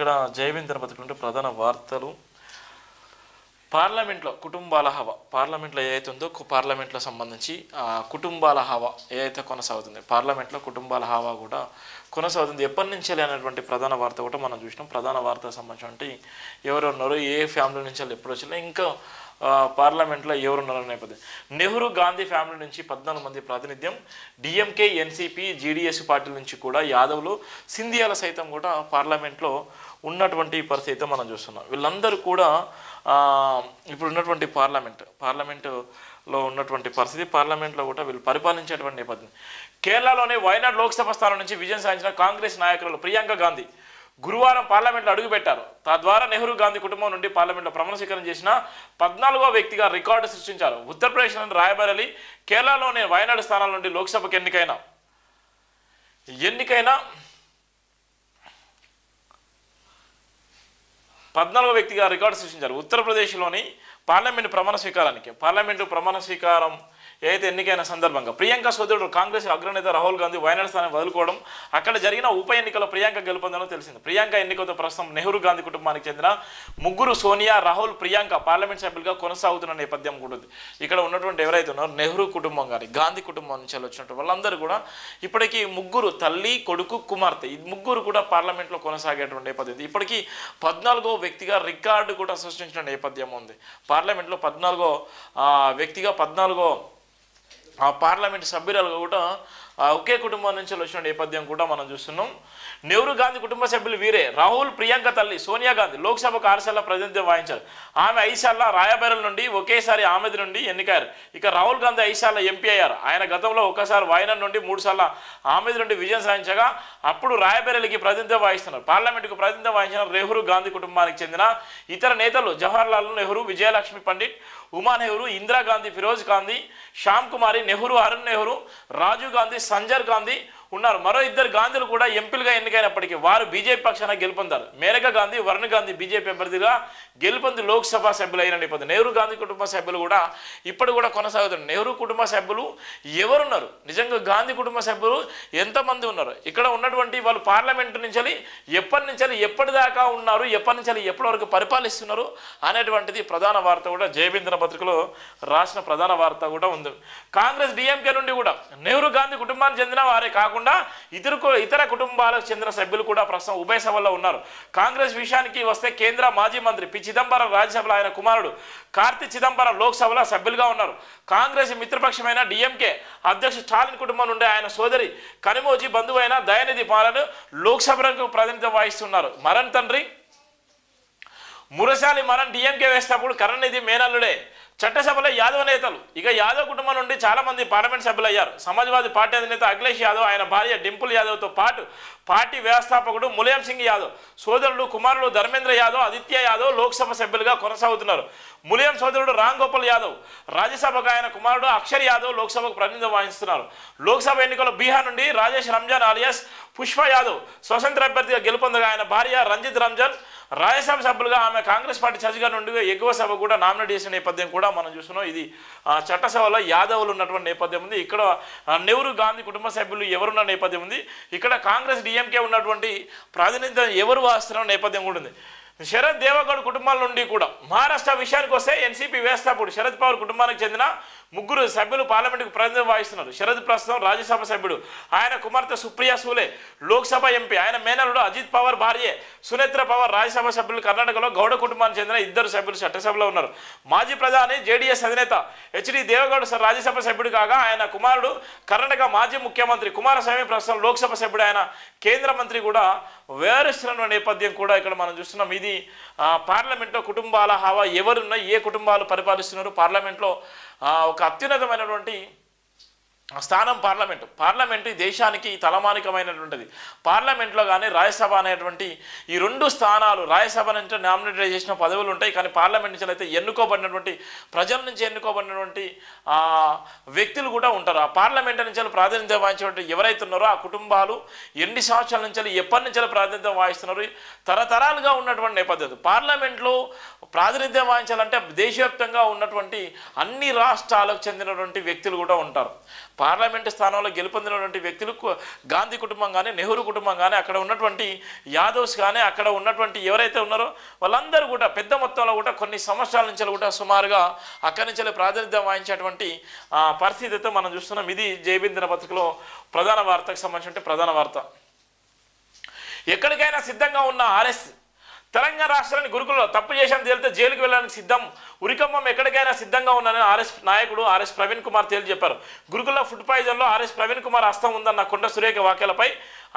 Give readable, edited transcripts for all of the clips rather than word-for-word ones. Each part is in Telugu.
ఇక్కడ జైవిందర్ బతుకుంటే ప్రధాన వార్తలు పార్లమెంట్లో కుటుంబాల హవా పార్లమెంట్లో ఏదైతే ఉందో పార్లమెంట్లో సంబంధించి కుటుంబాల హవా ఏదైతే కొనసాగుతుంది పార్లమెంట్లో కుటుంబాల హవా కూడా కొనసాగుతుంది ఎప్పటి నుంచి అనేటువంటి ప్రధాన వార్త కూడా మనం చూసినాం ప్రధాన వార్తకు సంబంధించి ఎవరున్నారు ఏ ఫ్యామిలీ నుంచి ఎప్పుడు వచ్చినా ఇంకా పార్లమెంట్లో ఎవరున్నారు నేపథ్యం నెహ్రూ గాంధీ ఫ్యామిలీ నుంచి 14 మంది ప్రాతినిధ్యం డిఎంకే ఎన్సిపి జీడిఎస్ పార్టీల నుంచి కూడా యాదవ్లు సింధియాల సైతం కూడా పార్లమెంట్లో ఉన్నటువంటి పరిస్థితి మనం చూస్తున్నాం వీళ్ళందరూ కూడా ఇప్పుడు ఉన్నటువంటి పార్లమెంటులో ఉన్నటువంటి పరిస్థితి పార్లమెంట్లో కూడా వీళ్ళు పరిపాలించేటువంటి నేపథ్యం కేరళలోని వయనాడ్ లోక్సభ స్థానం నుంచి విజయం సాధించిన కాంగ్రెస్ నాయకులు ప్రియాంక గాంధీ గురువారం పార్లమెంట్లో అడుగుపెట్టారు తద్వారా నెహ్రూ గాంధీ కుటుంబం నుండి పార్లమెంట్లో ప్రమాణ స్వీకారం చేసిన 14వ వ్యక్తిగా రికార్డు సృష్టించారు ఉత్తరప్రదేశ్లోని రాయబరేలీ కేరళలోని వయనాడ్ స్థానాల నుండి లోక్సభకు ఎన్నికైన 14వ వ్యక్తిగా రికార్డు సృష్టించారు ఉత్తరప్రదేశ్లోని పార్లమెంటు ప్రమాణ స్వీకారం ఏదైతే ఎన్నికైన సందర్భంగా ప్రియాంక సోదరుడు కాంగ్రెస్ అగ్రనేత రాహుల్ గాంధీ వయనాడ్ స్థానం వదులుకోవడం అక్కడ జరిగిన ఉప ఎన్నికలో ప్రియాంక గెలుపొందడం తెలిసింది ప్రియాంక ఎన్నికతో ప్రస్తుతం నెహ్రూ గాంధీ కుటుంబానికి చెందిన ముగ్గురు సోనియా రాహుల్ ప్రియాంక పార్లమెంట్ సభ్యులుగా కొనసాగుతున్న నేపథ్యం కూడా ఉంది ఇక్కడ ఉన్నటువంటి ఎవరైతే ఉన్నారో నెహ్రూ కుటుంబం కానీ గాంధీ కుటుంబం నుంచి వచ్చినట్టు వాళ్ళందరూ కూడా ఇప్పటికీ ముగ్గురు తల్లి కొడుకు కుమార్తె ఈ ముగ్గురు కూడా పార్లమెంట్లో కొనసాగేటువంటి నేపథ్యం ఇప్పటికీ 14వ వ్యక్తిగా రికార్డు కూడా సృష్టించిన నేపథ్యం ఉంది పార్లమెంట్లో 14వ వ్యక్తిగా 14వ పార్లమెంట్ సభ్యురాలుగా కూడా ఒకే కుటుంబం నుంచి వచ్చిన నేపథ్యం కూడా మనం చూస్తున్నాం నెహ్రూ గాంధీ కుటుంబ సభ్యులు వీరే రాహుల్ ప్రియాంక తల్లి సోనియా గాంధీ లోక్సభకు 6 సార్లు ప్రాతినిధ్యం వహించారు ఆమె 5 సార్లు రాయబరేలీ నుండి ఒకేసారి ఆమెది నుండి ఎన్నికయ్యారు ఇక రాహుల్ గాంధీ 5 సార్లు ఎంపీ అయ్యారు ఆయన గతంలో ఒకసారి వయనాడ్ నుండి 3 సార్లు ఆమెది నుండి విజయం సాధించగా అప్పుడు రాయబరేలీకి ప్రాతినిధ్యం వహిస్తున్నారు పార్లమెంటుకు ప్రాతినిధ్యం వహించిన నెహ్రూ గాంధీ కుటుంబానికి చెందిన ఇతర నేతలు జవహర్లాల్ నెహ్రూ విజయలక్ష్మి పండిట్ ఉమా నెహ్రూ ఇందిరాగాంధీ ఫిరోజ్ గాంధీ శ్యామ్ కుమారి నెహ్రూ అరుణ్ నెహ్రూ రాజీవ్ గాంధీ సంజయ్ గాంధీ ఉన్నారు మరో 2 గాంధీలు కూడా ఎంపీలుగా ఎన్నికైనప్పటికీ వారు బీజేపీ పక్షాన గెలుపొందారు మేనకా గాంధీ వరుణ్ గాంధీ బీజేపీ అభ్యర్థిగా గెలుపొంది లోక్సభ సభ్యులు అయిన నేపథ్యం నెహ్రూ గాంధీ కుటుంబ సభ్యులు కూడా ఇప్పుడు కూడా కొనసాగుతున్నారు నెహ్రూ కుటుంబ సభ్యులు ఎవరున్నారు నిజంగా గాంధీ కుటుంబ సభ్యులు ఎంతమంది ఉన్నారు ఇక్కడ ఉన్నటువంటి వాళ్ళు పార్లమెంటు నుంచి ఎప్పటిదాకా ఉన్నారు ఎప్పటి నుంచి ఎప్పటి వరకు పరిపాలిస్తున్నారు అనేటువంటిది ప్రధాన వార్త కూడా జయబిందన పత్రికలో రాసిన ప్రధాన వార్త కూడా ఉంది కాంగ్రెస్ డిఎంకే నుండి కూడా నెహ్రూ గాంధీ కుటుంబానికి చెందిన వారే కాకుండా ఇతర కుటుంబాలకు చెందిన సభ్యులు కూడా ప్రస్తుతం ఉభయ సభల్లో ఉన్నారు కాంగ్రెస్ విషయానికి వస్తే కేంద్ర మాజీ మంత్రి పి చిదంబరం రాజ్యసభలో ఆయన కుమారుడు కార్తి చిదంబరం లోక్సభలో సభ్యులుగా ఉన్నారు కాంగ్రెస్ మిత్రపక్షమైన డిఎంకే అధ్యక్షుడు స్టాలిన్ కుటుంబం నుండి ఆయన సోదరి కనిమోజీ బంధువైన దయానిధి పాలన్ లోక్సభకు ప్రాతినిధ్యం వహిస్తున్నారు మరణ్ తండ్రి మురసాలి మరణ్ డిఎంకే వేసినప్పుడు కరుణానిధి మేనల్లుడే చట్టసభలో యాదవ్ నేతలు ఇక యాదవ్ కుటుంబం నుండి చాలా మంది పార్లమెంట్ సభ్యులు అయ్యారు సమాజ్వాదీ పార్టీ అధినేత అఖిలేష్ యాదవ్ ఆయన భార్య డింపుల్ యాదవ్తో పాటు పార్టీ వ్యవస్థాపకుడు ములాయం సింగ్ యాదవ్ సోదరుడు కుమారుడు ధర్మేంద్ర యాదవ్ ఆదిత్య యాదవ్ లోక్సభ సభ్యులుగా కొనసాగుతున్నారు ములాయం సోదరుడు రామ్ గోపాల్ యాదవ్ రాజ్యసభకు ఆయన కుమారుడు అక్షర్ యాదవ్ లోక్సభకు ప్రాతినిధ్యం వహిస్తున్నారు లోక్సభ ఎన్నికల్లో బీహార్ నుండి రాజేష్ రంజాన్ అలియాస్ పుష్ప యాదవ్ స్వతంత్ర అభ్యర్థిగా గెలుపొందగా ఆయన భార్య రంజిత్ రంజాన్ రాజ్యసభ సభ్యులుగా ఆమె కాంగ్రెస్ పార్టీ చర్చగా నుండి ఎగువ సభ కూడా నామినేట్ చేసిన నేపథ్యం కూడా మనం చూస్తున్నాం ఇది చట్టసభలో యాదవులు ఉన్నటువంటి నేపథ్యం ఉంది ఇక్కడ నెహ్రూ గాంధీ కుటుంబ సభ్యులు ఎవరున్న నేపథ్యం ఉంది ఇక్కడ కాంగ్రెస్ డిఎంకే ఉన్నటువంటి ప్రాతినిధ్యం ఎవరు వస్తున్న నేపథ్యం కూడా ఉంది శరద్ దేవగౌడ్ కుటుంబాల నుండి కూడా మహారాష్ట్ర విషయానికి వస్తే ఎన్సీపీ వ్యవస్థాపకుడు శరద్ పవార్ కుటుంబానికి చెందిన ముగ్గురు సభ్యులు పార్లమెంటుకు ప్రాతినిధ్యం వహిస్తున్నారు శరద్ ప్రస్తుతం రాజ్యసభ సభ్యుడు ఆయన కుమార్తె సుప్రియా సూలే లోక్సభ ఎంపీ ఆయన మేనల్లుడు అజిత్ పవార్ భార్య సునేత్ర పవార్ రాజ్యసభ సభ్యులు కర్ణాటకలో గౌడ కుటుంబానికి చెందిన 2 సభ్యులు చట్టసభలో ఉన్నారు మాజీ ప్రధాని జేడీఎస్ అధినేత హెచ్డి దేవగౌడ్ రాజ్యసభ సభ్యుడు కాగా ఆయన కుమారుడు కర్ణాటక మాజీ ముఖ్యమంత్రి కుమారస్వామి ప్రస్తుతం లోక్సభ సభ్యుడు ఆయన కేంద్ర మంత్రి కూడా వ్యవహరిస్తున్న నేపథ్యం కూడా ఇక్కడ మనం చూస్తున్నాం ఇది పార్లమెంట్లో కుటుంబాల హవా ఎవరున్నా ఏ కుటుంబాలు పరిపాలిస్తున్నారు పార్లమెంట్లో ఒక అత్యున్నతమైనటువంటి స్థానం పార్లమెంటు దేశానికి తలమానికమైనటువంటిది పార్లమెంట్లో కానీ రాజ్యసభ అనేటువంటి ఈ 2 స్థానాలు రాజ్యసభ నుంచి నామినేట్ చేసిన పదవులు ఉంటాయి కానీ పార్లమెంట్ నుంచి అయితే ఎన్నుకోబడినటువంటి ప్రజల నుంచి ఎన్నుకోబడినటువంటి వ్యక్తులు కూడా ఉంటారు ఆ పార్లమెంట్ నుంచి ప్రాతినిధ్యం వహించేటువంటి ఎవరైతే ఉన్నారో ఆ కుటుంబాలు ఎన్ని సంవత్సరాల నుంచి ఎప్పటి నుంచి ప్రాతినిధ్యం వహిస్తున్నారు తరతరాలుగా ఉన్నటువంటి నేపథ్యం పార్లమెంట్లో ప్రాతినిధ్యం వహించాలంటే దేశవ్యాప్తంగా ఉన్నటువంటి అన్ని రాష్ట్రాలకు చెందినటువంటి వ్యక్తులు కూడా ఉంటారు పార్లమెంటు స్థానంలో గెలుపొందినటువంటి వ్యక్తులు గాంధీ కుటుంబం కానీ, నెహ్రూ కుటుంబం కానీ, అక్కడ ఉన్నటువంటి యాదవ్స్ కానీ, అక్కడ ఉన్నటువంటి ఎవరైతే ఉన్నారో వాళ్ళందరూ కూడా పెద్ద మొత్తంలో కూడా కొన్ని సంవత్సరాల నుంచి కూడా సుమారుగా అక్కడి నుంచి ప్రాతినిధ్యం వహించేటువంటి పరిస్థితితో మనం చూస్తున్నాం. ఇది జైబింద్ దినపత్రికలో ప్రధాన వార్తకు సంబంధించిన ప్రధాన వార్త. ఎక్కడికైనా సిద్ధంగా ఉన్న ఆర్ఎస్ తెలంగాణ రాష్ట్రాన్ని గురుకులలో తప్పు చేశాను తేలితే జైలుకు వెళ్ళడానికి సిద్ధం, ఉరికంబం ఎక్కడికైనా సిద్ధంగా ఉన్నానని ఆర్ఎస్ నాయకుడు ఆర్ఎస్ ప్రవీణ్ కుమార్ తేల్చి చెప్పారు. గురుకుల ఫుడ్ పాయిజన్లో ఆర్ఎస్ ప్రవీణ్ కుమార్ హస్తం ఉందన్న కొండ సురేఖ వ్యాఖ్యలపై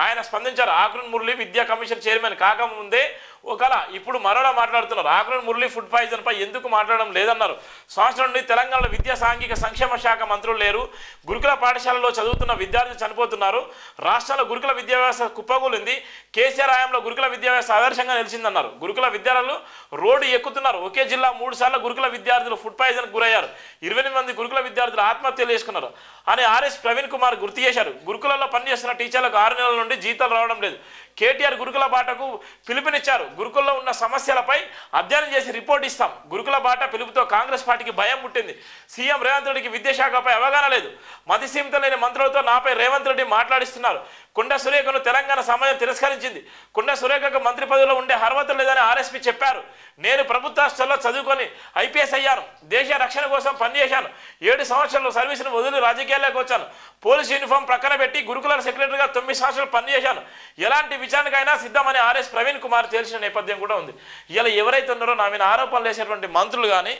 ఆయన స్పందించారు. ఆకురన్ మురళి విద్యా కమిషన్ చైర్మన్ కాకముందే ఒకలా ఇప్పుడు మరోలా మాట్లాడుతున్నారు. ఆకురన్ మురళి ఫుడ్ పాయిజన్ పై ఎందుకు మాట్లాడడం లేదన్నారు. సంవత్సరం నుండి తెలంగాణలో విద్యా సాంఘిక సంక్షేమ శాఖ మంత్రులు లేరు, గురుకుల పాఠశాలలో చదువుతున్న విద్యార్థులు చనిపోతున్నారు, రాష్ట్రంలో గురుకుల విద్యా వ్యవస్థ కుప్పగూలింది, కేసీఆర్ హయాంలో గురుకుల విద్యా వ్యవస్థ ఆదర్శంగా నిలిచిందన్నారు. గురుకుల విద్యార్థులు రోడ్డు ఎక్కుతున్నారు. ఒకే జిల్లా 3 సార్లు గురుకుల విద్యార్థులు ఫుడ్ పాయిజన్కు గురయ్యారు. 28 మంది గురుకుల విద్యార్థులు ఆత్మహత్యలు చేసుకున్నారు అని ఆర్ఎస్ ప్రవీణ్ కుమార్ గుర్తు చేశారు. గురుకులలో పనిచేస్తున్న టీచర్లకు 6 నెలల నుండి జీతాలు రావడం లేదు. కేటీఆర్ గురుకుల బాటకు పిలుపునిచ్చారు. గురుకుల్లో ఉన్న సమస్యలపై అధ్యయనం చేసి రిపోర్ట్ ఇస్తాం. గురుకుల బాట పిలుపుతో కాంగ్రెస్ పార్టీకి భయం పుట్టింది. సీఎం రేవంత్ రెడ్డికి విద్యాశాఖపై అవగాహన లేదు. మతిసీమిత లేని మంత్రులతో నాపై రేవంత్ రెడ్డి మాట్లాడిస్తున్నారు. కొండ సురేఖను తెలంగాణ సమాజం తిరస్కరించింది. కొండ సురేఖకు మంత్రి పదవిలో ఉండే అర్హత లేదని ఆర్ఎస్పీ చెప్పారు. నేను ప్రభుత్వ హాస్టల్లో చదువుకొని ఐపీఎస్ అయ్యాను. దేశ రక్షణ కోసం పనిచేశాను. 7 సంవత్సరాలు సర్వీసును వదిలి రాజకీయాల్లోకి వచ్చాను. పోలీసు యూనిఫామ్ ప్రక్కన పెట్టి గురుకుల సెక్రటరీగా 9 సంవత్సరాలు పనిచేశాను. ఎలాంటి విచారణకైనా సిద్ధమని ఆర్ఎస్ ప్రవీణ్ కుమార్ తేల్చిన నేపథ్యం కూడా ఉంది. ఇలా ఎవరైతే ఉన్నారో నా మీద ఆరోపణలు వేసేటువంటి మంత్రులు కానీ,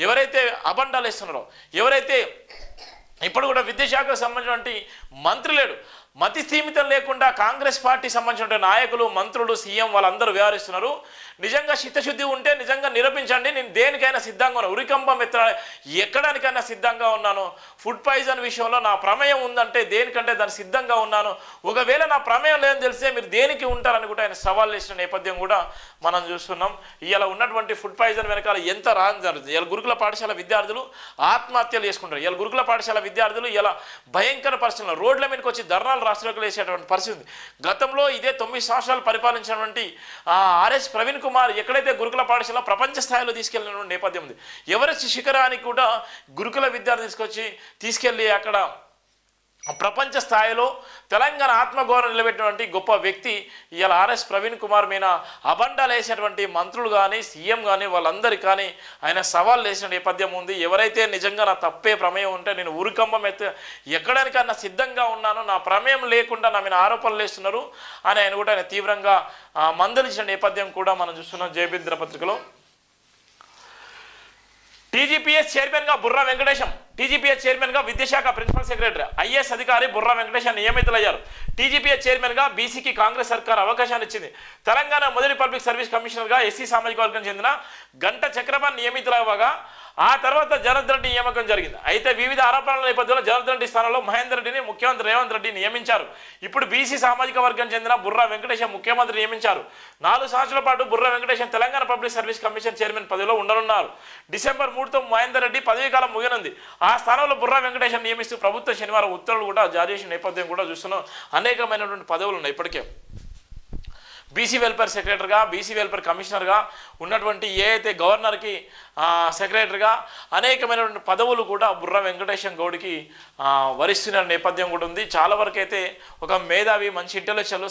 ఎవరైతే అబండాలు వేస్తున్నారో, ఎవరైతే ఇప్పుడు కూడా విద్యాశాఖకు సంబంధించినటువంటి మంత్రి లేడు, మతి స్థీమితం లేకుండా కాంగ్రెస్ పార్టీ సంబంధించిన నాయకులు, మంత్రులు, సీఎం వాళ్ళందరూ వ్యవహరిస్తున్నారు. నిజంగా చిత్తశుద్ధి ఉంటే నిజంగా నిరూపించండి. నేను దేనికైనా సిద్ధంగా ఉన్నాను, ఉరికంబం ఎక్కడానికైనా సిద్ధంగా ఉన్నాను. ఫుడ్ పాయిజన్ విషయంలో నా ప్రమేయం ఉందంటే దేనికంటే దానికి సిద్ధంగా ఉన్నాను. ఒకవేళ నా ప్రమేయం లేదని తెలిస్తే మీరు దేనికి ఉంటారని కూడా ఆయన సవాల్ చేసిన నేపథ్యం కూడా మనం చూస్తున్నాం. ఇలా ఉన్నటువంటి ఫుడ్ పాయిజన్ వెనకాల ఎంత రాజు జరుగుతుంది. ఇలా గురుకుల పాఠశాల విద్యార్థులు ఆత్మహత్యలు చేసుకుంటారు. ఇలా గురుకుల పాఠశాల విద్యార్థులు ఇలా భయంకర పరిస్థితుల్లో రోడ్ల మీదకి వచ్చి ధర్నాలు రాష్ట్రాలకు వేసేటువంటి పరిస్థితి ఉంది. గతంలో ఇదే 9 సంవత్సరాలు పరిపాలించినటువంటి ఆర్ఎస్ ప్రవీణ్ కుమార్ ఎక్కడైతే గురుకుల పాఠశాల ప్రపంచ స్థాయిలో తీసుకెళ్లిన నేపథ్యం ఉంది. ఎవరెస్ట్ శిఖరానికి కూడా గురుకుల విద్యార్థి తీసుకెళ్ళి అక్కడ ప్రపంచ స్థాయిలో తెలంగాణ ఆత్మగౌరవం నిలబెట్టినటువంటి గొప్ప వ్యక్తి. ఇవాళ ఆర్ఎస్ ప్రవీణ్ కుమార్ మీద అబండాలు వేసేటువంటి మంత్రులు కానీ, సీఎం కానీ వాళ్ళందరికీ కానీ ఆయన సవాల్ వేసిన నేపథ్యం ఉంది. ఎవరైతే నిజంగా నా తప్పే ప్రమేయం ఉంటే నేను ఉరికంబం ఎక్కడానికన్నా సిద్ధంగా ఉన్నాను, నా ప్రమేయం లేకుండా నా మీద ఆరోపణలు వేస్తున్నారు అని ఆయన కూడా ఆయన తీవ్రంగా మందలించిన నేపథ్యం కూడా మనం చూస్తున్నాం. జైబింద్ దినపత్రికలో టీజీపీఎస్ చైర్మన్గా బుర్రా వెంకటేశం, టీజీపీఎస్ చైర్మన్గా విద్యాశాఖ ప్రిన్సిపల్ సెక్రటరీ ఐఏఎస్ అధికారి బుర్రా వెంకటేశం నియమితులయ్యారు. టీజీపీఎస్ చైర్మన్గా బీసీకి కాంగ్రెస్ సర్కార్ అవకాశాన్ని ఇచ్చింది. తెలంగాణ మొదటి పబ్లిక్ సర్వీస్ కమిషనర్గా ఎస్సీ సామాజిక వర్గం చెందిన గంట చక్రపాణి నియమితులవ్వగా ఆ తర్వాత జనార్దన్ రెడ్డి నియామకం జరిగింది. అయితే వివిధ ఆరోపణల నేపథ్యంలో జనార్దన్ రెడ్డి స్థానంలో మహేందర్ రెడ్డిని ముఖ్యమంత్రి రేవంత్ రెడ్డి నియమించారు. ఇప్పుడు బీసీ సామాజిక వర్గం చెందిన బుర్రా వెంకటేశం ముఖ్యమంత్రి నియమించారు. 4 సంవత్సరాల పాటు Burra Venkatesham Telangana public service commission chairman పదవిలో ఉండనున్నారు. డిసెంబర్ 3తో మహేందర్ రెడ్డి పదవీకాలం ముగినుంది. ఆ స్థానంలో బుర్రా వెంకటేశం నియమిస్తూ ప్రభుత్వం శనివారం ఉత్తర్వులు కూడా జారీ చేసిన నేపథ్యం కూడా చూస్తున్నాం. అనేకమైనటువంటి పదవులు ఉన్నాయి. ఇప్పటికే బీసీ వెల్ఫేర్ సెక్రటరీగా, బీసీ వెల్ఫేర్ కమిషనర్గా ఉన్నటువంటి అయితే గవర్నర్కి సెక్రటరీగా అనేకమైనటువంటి పదవులు కూడా బుర్రా వెంకటేశం గౌడ్కి వరిస్తున్న నేపథ్యం కూడా ఉంది. చాలా వరకు అయితే ఒక మేధావి, మంచి ఇంటెలెక్చువల్,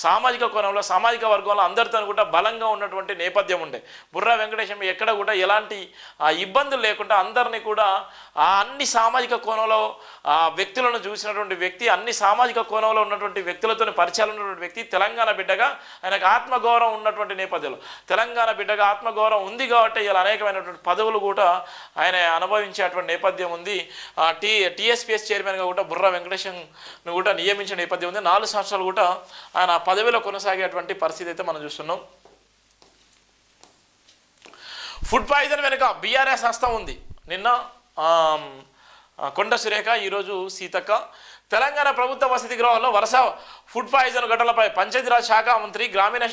సామాజిక కోణంలో, సామాజిక వర్గంలో అందరితో కూడా బలంగా ఉన్నటువంటి నేపథ్యం ఉండే బుర్రా వెంకటేశం ఎక్కడ కూడా ఎలాంటి ఇబ్బందులు లేకుండా అందరినీ కూడా అన్ని సామాజిక కోణంలో వ్యక్తులను చూసినటువంటి వ్యక్తి, అన్ని సామాజిక కోణంలో ఉన్నటువంటి వ్యక్తులతో పరిచయాలు ఉన్నటువంటి వ్యక్తి, తెలంగాణ బిడ్డగా ఆయనకు ఆత్మగౌరవం ఉన్నటువంటి నేపథ్యంలో తెలంగాణ బిడ్డగా ఆత్మగౌరవం ఉంది కాబట్టి ఇలా అనేకమైనటువంటి పదవులు కూడా ఆయన అనుభవించేటువంటి నేపథ్యం ఉంది. టీఎస్పీఎస్ చైర్మన్గా కూడా బుర్రా వెంకటేశంను కూడా నియమించిన నేపథ్యం ఉంది. 4 సంవత్సరాలు కూడా ఆయన పదవిలో కొనసాగేటువంటి పరిస్థితి అయితే మనం చూస్తున్నాం. ఫుడ్ పాయిజన్ వెనుక బీఆర్ఎస్ హస్తం ఉంది. నిన్న కొండ సురేఖ, ఈరోజు సీతక్క తెలంగాణ ప్రభుత్వ వసతి గృహాల్లో వరుస ఫుడ్ పాయిజన్ ఘటనలపై పంచాయతీరాజ్ శాఖ మంత్రి, గ్రామీణ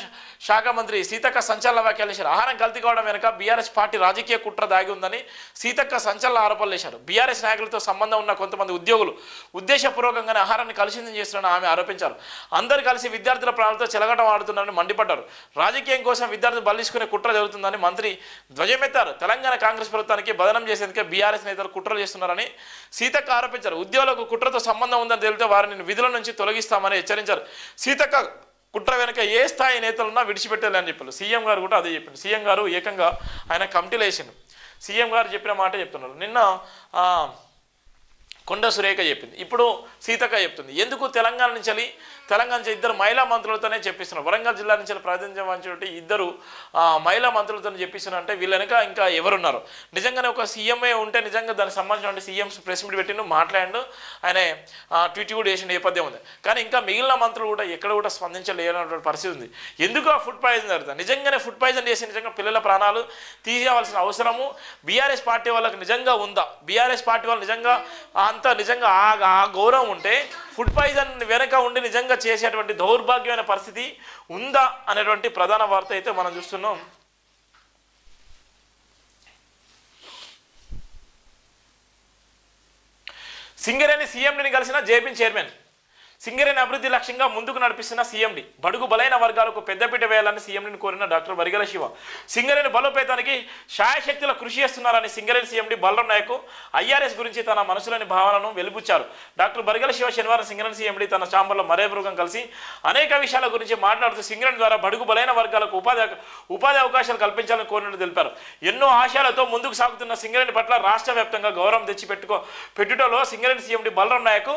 శాఖ మంత్రి సీతక్క సంచలన వ్యాఖ్యలు చేశారు. ఆహారం కల్తీ కావడం వెనుక బీఆర్ఎస్ పార్టీ రాజకీయ కుట్ర దాగి ఉందని సీతక్క సంచలన ఆరోపణలు చేశారు. బీఆర్ఎస్ నాయకులతో సంబంధం ఉన్న కొంతమంది ఉద్యోగులు ఉద్దేశపూర్వకంగానే ఆహారాన్ని కలుషితం చేస్తున్నారని ఆమె ఆరోపించారు. అందరూ కలిసి విద్యార్థుల ప్రాణాలతో చెలగటం ఆడుతున్నారని మండిపడ్డారు. రాజకీయం కోసం విద్యార్థులు బలిసుకునే కుట్ర జరుగుతుందని మంత్రి ధ్వజమెత్తారు. తెలంగాణ కాంగ్రెస్ ప్రభుత్వానికి బదనం చేసేందుకే బీఆర్ఎస్ నేతలు కుట్రలు చేస్తున్నారని సీతక్క ఆరోపించారు. ఉద్యోగులకు కుట్రతో సంబంధం ఉందని తెలిపితే వారిని విధుల నుంచి తొలగిస్తామని హెచ్చరించారు. సీతక్క కుట్ర వెనుక ఏ స్థాయి నేతలున్నా విడిచిపెట్టాలని చెప్పారు. సీఎం గారు కూడా అదే చెప్పిండు. సీఎం గారు ఏకంగా ఆయన కమిటీలు వేసిండు. సీఎం గారు చెప్పిన మాట చెప్తున్నారు. నిన్న కొండ సురేఖ చెప్పింది, ఇప్పుడు సీతక్క చెప్తుంది. ఎందుకు తెలంగాణ నుంచి ఇద్దరు మహిళా మంత్రులతోనే చెప్పిస్తున్నారు. వరంగల్ జిల్లా నుంచి ప్రాతినిధ్యం వహించినటువంటి ఇద్దరు మహిళా మంత్రులతో చెప్పిస్తున్నారు. అంటే వీళ్ళ వెనక ఇంకా ఎవరున్నారు? నిజంగానే ఒక సీఎంఏ ఉంటే నిజంగా దానికి సంబంధించిన సీఎం ప్రెస్ మీట్ పెట్టిండు, మాట్లాడిండు, ఆయన ట్వీట్ కూడా వేసిన నేపథ్యం ఉంది. కానీ ఇంకా మిగిలిన మంత్రులు కూడా ఎక్కడ కూడా స్పందించలేనటువంటి పరిస్థితి ఉంది. ఎందుకు ఆ ఫుడ్ పాయిజన్ జరుగుతుంది? నిజంగానే ఫుడ్ పాయిజన్ చేసి నిజంగా పిల్లల ప్రాణాలు తీసేయవలసిన అవసరము బీఆర్ఎస్ పార్టీ వాళ్ళకి నిజంగా ఉందా? బీఆర్ఎస్ పార్టీ వాళ్ళు నిజంగా నిజంగా ఆ గౌరవం ఉంటే ఫుడ్ పాయిజన్ వెనక ఉండి నిజంగా చేసేటువంటి దౌర్భాగ్యమైన పరిస్థితి ఉందా అనేటువంటి ప్రధాన వార్త అయితే మనం చూస్తున్నాం. సింగరేణి సీఎండిని కలిసిన జేపీ చైర్మన్. సింగరేణి అభివృద్ధి లక్ష్యంగా ముందుకు నడిపిస్తున్న సీఎండి. బడుగు బలైన వర్గాలకు పెద్దపీట వేయాలని సీఎండిని కోరిన డాక్టర్ బరిగెల శివ. సింగరేణి బలోపేతానికి శాయశక్తుల కృషి చేస్తున్నారని సింగరేణి సీఎండి బలరాం నాయక్ ఐఆర్ఎస్ గురించి తన మనసులోని భావనను వెలిబుచ్చారు. డాక్టర్ బరిగెల శివ శనివారం సింగరేణి సీఎండి తన ఛాంబర్లో మర్యాదపూర్వకం కలిసి అనేక విషయాల గురించి మాట్లాడుతూ సింగరేణి ద్వారా బడుగు బలైన వర్గాలకు ఉపాధి అవకాశాలు కల్పించాలని కోరినట్టు తెలిపారు. ఎన్నో ఆశయాలతో ముందుకు సాగుతున్న సింగరేణి పట్ల రాష్ట్ర వ్యాప్తంగా గౌరవం పెట్టుటలో సింగరేణి సీఎండి బలరాం నాయక్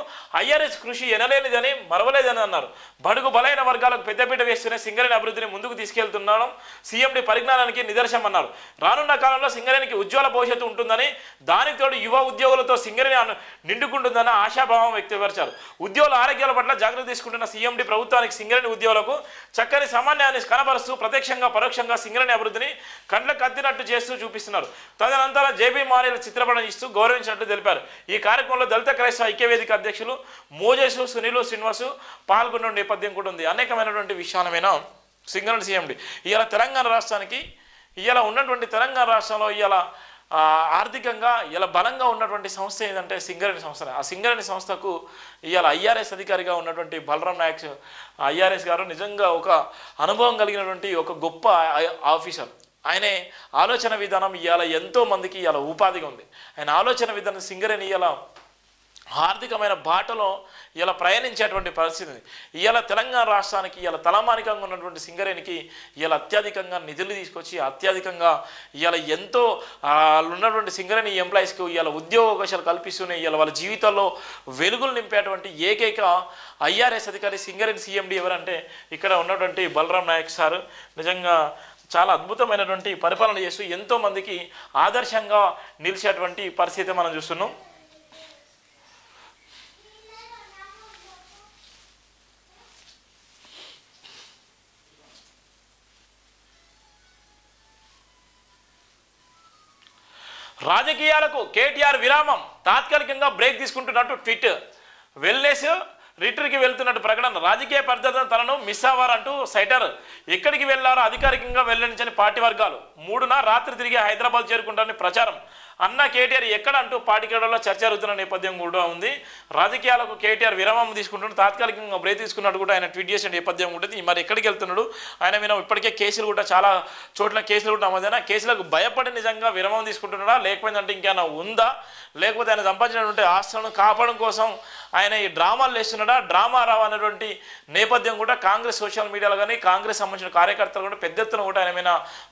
ఐఆర్ఎస్ కృషి ఎనలేని మరవలేదని అన్నారు. బడుగు బలైన వర్గాలకు పెద్దపీట వేస్తూనే సింగరేణి అభివృద్ధిని ముందుకు తీసుకెళ్తున్నాం సీఎండి పరిజ్ఞానానికి నిదర్శనం అన్నారు. రానున్న కాలంలో సింగరేణికి ఉజ్వల భవిష్యత్తు ఉంటుందని, దానికి తోడు యువ ఉద్యోగులతో సింగరేణి నిండుకుంటుందని ఆశాభావం వ్యక్తపరిచారు. ఉద్యోగుల ఆరోగ్యాల పట్ల జాగ్రత్త తీసుకుంటున్న సీఎండి ప్రభుత్వానికి సింగరేణి ఉద్యోగులకు చక్కని సామాన్యాన్ని కనబరుస్తూ ప్రత్యక్షంగా పరోక్షంగా సింగరేణి అభివృద్ధిని కండ్లకు అద్దినట్టు చేస్తూ చూపిస్తున్నారు. తదనంతరం జేబీ మానేల చిత్రపటం ఇస్తూ గౌరవించినట్టు తెలిపారు. ఈ కార్యక్రమంలో దళిత క్రైస్తవ ఐక్యవేదిక అధ్యక్షులు మోజేసు సునీలు శ్రీనివాసు పాల్గొన్న నేపథ్యం కూడా ఉంది. అనేకమైనటువంటి విషయాలమైన సింగరేణి సీఎండి ఇవాళ తెలంగాణ రాష్ట్రానికి ఇవాళ ఉన్నటువంటి తెలంగాణ రాష్ట్రంలో ఇవాళ ఆర్థికంగా ఇలా బలంగా ఉన్నటువంటి సంస్థ ఏదంటే సింగరేణి సంస్థ. ఆ సింగరేణి సంస్థకు ఇవాళ ఐఆర్ఎస్ అధికారిగా ఉన్నటువంటి బలరాం నాయక్ ఐఆర్ఎస్ గారు నిజంగా ఒక అనుభవం కలిగినటువంటి ఒక గొప్ప ఆఫీసర్. ఆయనే ఆలోచన విధానం ఇవాళ ఎంతో మందికి ఇవాళ ఉపాధిగా ఉంది. ఆయన ఆలోచన విధానం సింగరేణి ఇవాళ ఆర్థికమైన బాటలో ఇలా ప్రయాణించేటువంటి పరిస్థితి ఉంది. ఇవాళ తెలంగాణ రాష్ట్రానికి ఇవాళ తలమానికంగా ఉన్నటువంటి సింగరేణికి ఇవాళ అత్యధికంగా నిధులు తీసుకొచ్చి అత్యధికంగా ఇవాళ ఎంతో ఉన్నటువంటి సింగరేణి ఎంప్లాయీస్కి ఇవాళ ఉద్యోగ అవకాశాలు కల్పిస్తూనే ఇవాళ వాళ్ళ జీవితాల్లో వెలుగులు నింపేటువంటి ఏకైక ఐఆర్ఎస్ అధికారి సింగరేణి సీఎండి ఎవరంటే ఇక్కడ ఉన్నటువంటి బలరాం నాయక్ సార్. నిజంగా చాలా అద్భుతమైనటువంటి పరిపాలన చేస్తూ ఎంతోమందికి ఆదర్శంగా నిలిచేటువంటి పరిస్థితి మనం చూస్తున్నాం. రాజకీయాలకు కేటీఆర్ విరామం, తాత్కాలికంగా బ్రేక్ తీసుకుంటున్నట్టు ట్వీట్. వెల్నెస్ రిటర్కి వెళ్తున్నట్టు ప్రకటన. రాజకీయ పరిస్థితులను తనను మిస్ అవ్వారంటూ సైటర్. ఎక్కడికి వెళ్లారో అధికారికంగా వెల్లడించని పార్టీ వర్గాలు. 3న రాత్రి తిరిగి హైదరాబాద్ చేరుకుంటారని ప్రచారం. అన్న కేటీఆర్ ఎక్కడ అంటూ పార్టీలో చర్చ జరుగుతున్న నేపథ్యం కూడా ఉంది. రాజకీయాలకు కేటీఆర్ విరామం తీసుకుంటున్నాడు, తాత్కాలికంగా బ్రేక్ తీసుకున్నట్టు కూడా ఆయన ట్వీట్ చేసిన నేపథ్యం ఉంటుంది. మరి ఎక్కడికి వెళ్తున్నాడు ఆయన మీద ఇప్పటికే కేసులు కూడా చాలా చోట్ల కేసులు కూడా నమోదైనా కేసులకు భయపడి నిజంగా విరామం తీసుకుంటున్నాడా, లేకపోతే అంటే ఇంకేమైనా ఉందా, లేకపోతే ఆయన సంపాదించినటువంటి ఆస్తులను కాపాడడం కోసం ఆయన ఈ డ్రామాలు వేస్తున్నాడా, డ్రామా రావు అనేటువంటి నేపథ్యం కూడా కాంగ్రెస్ సోషల్ మీడియాలో కానీ కాంగ్రెస్ సంబంధించిన కార్యకర్తలు కూడా పెద్ద ఎత్తున కూడా ఆయన మీద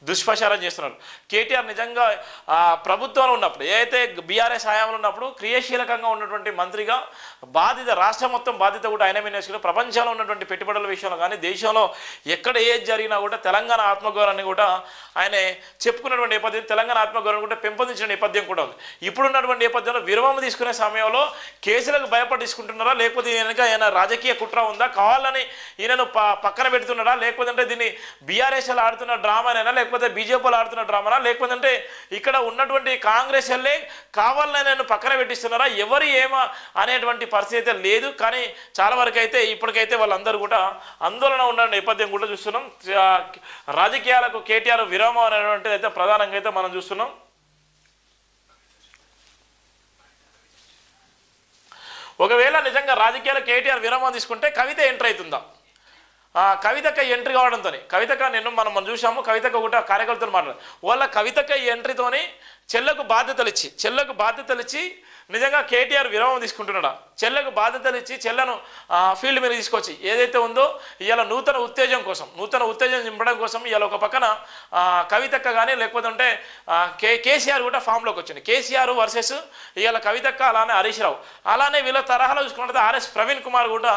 దుష్ప్రచారం చేస్తున్నారు. కేటీఆర్ నిజంగా ప్రభుత్వంలో ఉన్నప్పుడు ఏదైతే బీఆర్ఎస్ హయాంలో ఉన్నప్పుడు క్రియాశీలకంగా ఉన్నటువంటి మంత్రిగా రాష్ట్రం మొత్తం బాధ్యత కూడా ఆయన మీద వేసుకుని ప్రపంచంలో ఉన్నటువంటి పెట్టుబడుల విషయంలో కానీ దేశంలో ఎక్కడ ఏది జరిగినా కూడా తెలంగాణ ఆత్మగౌరవాన్ని కూడా ఆయన చెప్పుకున్నటువంటి నేపథ్యం, తెలంగాణ ఆత్మగౌరవం కూడా పెంపొందించిన నేపథ్యం కూడా ఉంది. ఇప్పుడున్నటువంటి నేపథ్యంలో విరామం తీసుకునే సమయంలో కేసులకు భయపడి తీసుకుంటున్నారా, లేకపోతే వెనక ఆయన రాజకీయ కుట్ర ఉందా, కావాలని ఈయనను పక్కన పెడుతున్నాడా, లేకపోతే దీన్ని బీఆర్ఎస్ఎల్ ఆడుతున్న డ్రామానైనా, లేకపోతే బీజేపీలు ఆడుతున్న డ్రామానా, లేకపోతే ఇక్కడ ఉన్నటువంటి కాంగ్రెస్ వెళ్ళే కావాలని నేను పక్కన పెట్టిస్తున్నారా, ఎవరు ఏమా అనేటువంటి పరిస్థితి అయితే లేదు. కానీ చాలా వరకు అయితే ఇప్పటికైతే వాళ్ళందరూ కూడా ఆందోళన ఉన్న నేపథ్యం కూడా చూస్తున్నాం. రాజకీయాలకు కేటీఆర్ విరామం అనేటువంటిది అయితే ప్రధానంగా అయితే మనం చూస్తున్నాం. ఒకవేళ నిజంగా రాజకీయాలు కేటీఆర్ విరామం తీసుకుంటే కవిత ఎంట్రీ అవుతుందా? కవితక్క ఎంట్రీ కావడంతో కవితక్క మనం చూసాము. కవితక్క కూడా కార్యకర్తలు మాట్లాడారు. వాళ్ళ కవితక్క ఎంట్రీతోని చెల్లకు బాధ్యతలు ఇచ్చి నిజంగా కేటీఆర్ విరామం తీసుకుంటున్నాడా? చెల్లకు బాధ్యతలు ఇచ్చి చెల్లను ఫీల్డ్ మీద తీసుకొచ్చి ఏదైతే ఉందో ఇవాళ నూతన ఉత్తేజం నింపడం కోసం ఇవాళ ఒక పక్కన కవితక్క కానీ లేకపోతే ఉంటే కేసీఆర్ కూడా ఫామ్లోకి వచ్చింది. కేసీఆర్ వర్సెస్ ఇవాళ కవితక్క, అలానే హరీష్ రావు, అలానే వీళ్ళ తరహాలో చూసుకుంటే ఆర్ఎస్ ప్రవీణ్ కుమార్ కూడా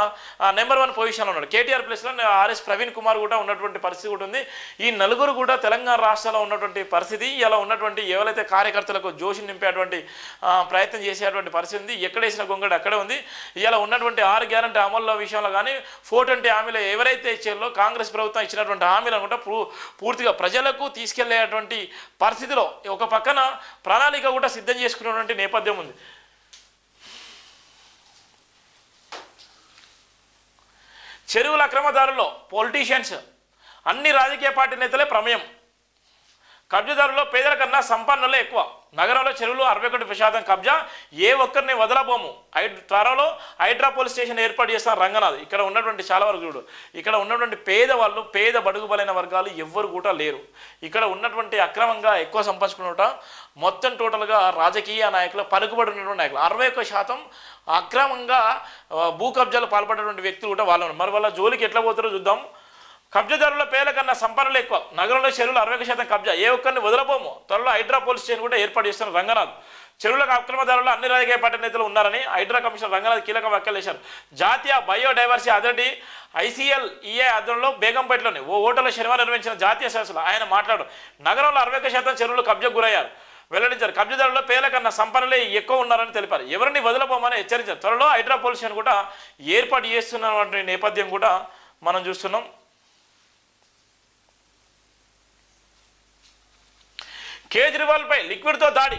నెంబర్ 1 పొజిషన్లో ఉన్నాడు. కేటీఆర్ ప్లేస్లో ఆర్ఎస్ ప్రవీణ్ కుమార్ కూడా ఉన్నటువంటి పరిస్థితి కూడా ఉంది. ఈ నలుగురు కూడా తెలంగాణ రాష్ట్రంలో ఉన్నటువంటి పరిస్థితి, ఇలా ఉన్నటువంటి ఎవరైతే కార్యకర్తలకు జోషి నింపేటువంటి ప్రయత్నం చేసేటువంటి పరిస్థితి ఉంది. ఎక్కడేసిన గొంగడి అక్కడే ఉంది. ఇలా ఉన్నటువంటి 6 గ్యారంటీ అమలు విషయంలో కానీ 420 హామీలు ఎవరైతే ఇచ్చారో కాంగ్రెస్ ప్రభుత్వం ఇచ్చినటువంటి హామీలను కూడా పూర్తిగా ప్రజలకు తీసుకెళ్లేటువంటి పరిస్థితిలో ఒక పక్కన ప్రణాళిక కూడా సిద్ధం చేసుకున్నటువంటి నేపథ్యం ఉంది. చెరువుల అక్రమదారుల్లో పొలిటీషియన్స్, అన్ని రాజకీయ పార్టీ నేతలే ప్రమేయం. కబ్జాదారుల్లో పేదల కన్నా సంపన్నులే ఎక్కువ. నగరంలో చెరువులు 61% కబ్జా, ఏ ఒక్కరిని వదలబోము. త్వరలో హైడ్రా పోలీస్ స్టేషన్ ఏర్పాటు చేస్తున్న రంగనాథ్. ఇక్కడ ఉన్నటువంటి చాలా వరకు చూడు, ఇక్కడ ఉన్నటువంటి పేదవాళ్ళు, పేద బడుగు బలైన వర్గాలు ఎవ్వరు కూడా లేరు. ఇక్కడ ఉన్నటువంటి అక్రమంగా ఎక్కువ సంపాదించుకున్నట మొత్తం టోటల్గా రాజకీయ నాయకులు, పలుకుబడి ఉన్నటువంటి నాయకులు 61% అక్రమంగా భూ కబ్జాలు పాల్పడేటువంటి వ్యక్తులు కూడా వాళ్ళు. మరి వాళ్ళ జోలికి ఎట్లా పోతారో చూద్దాం. కబ్జాదారుల పేర్ల కన్నా సంపన్నులు ఎక్కువ. నగరంలో చెరువులు 61% కబ్జా, ఏ ఒక్కరిని వదలబోము. త్వరలో హైడ్రా పోలీస్ స్టేషన్ కూడా ఏర్పాటు చేస్తున్న రంగనాథ్. చెరువులకు అక్రమదారులు అన్ని రాజకీయ పార్టీ నేతలు ఉన్నారని హైడ్రా కమిషనర్ రంగనాథ్ కీలక వ్యాఖ్యలు చేశారు. జాతీయ బయోడైవర్సిటీ అథారిటీ ICLEA ఆధ్వర్యంలో బేగంపేటలోని ఓ హోటల్లో శనివారం నిర్వహించిన జాతీయ సదస్సులో ఆయన మాట్లాడు నగరంలో 61% చెరువులు కబ్జాకు గురయ్యారు వెల్లడించారు. కబ్జాదారుల్లో పేర్ల కన్నా సంపన్నులే ఎక్కువ ఉన్నారని తెలిపారు. ఎవరిని వదలబోమని హెచ్చరించారు. త్వరలో హైడ్రా పోలీస్ స్టేషన్ కూడా ఏర్పాటు చేస్తున్నటువంటి నేపథ్యం కూడా మనం చూస్తున్నాం. కేజ్రీవాల్పై లిక్విడ్తో దాడి,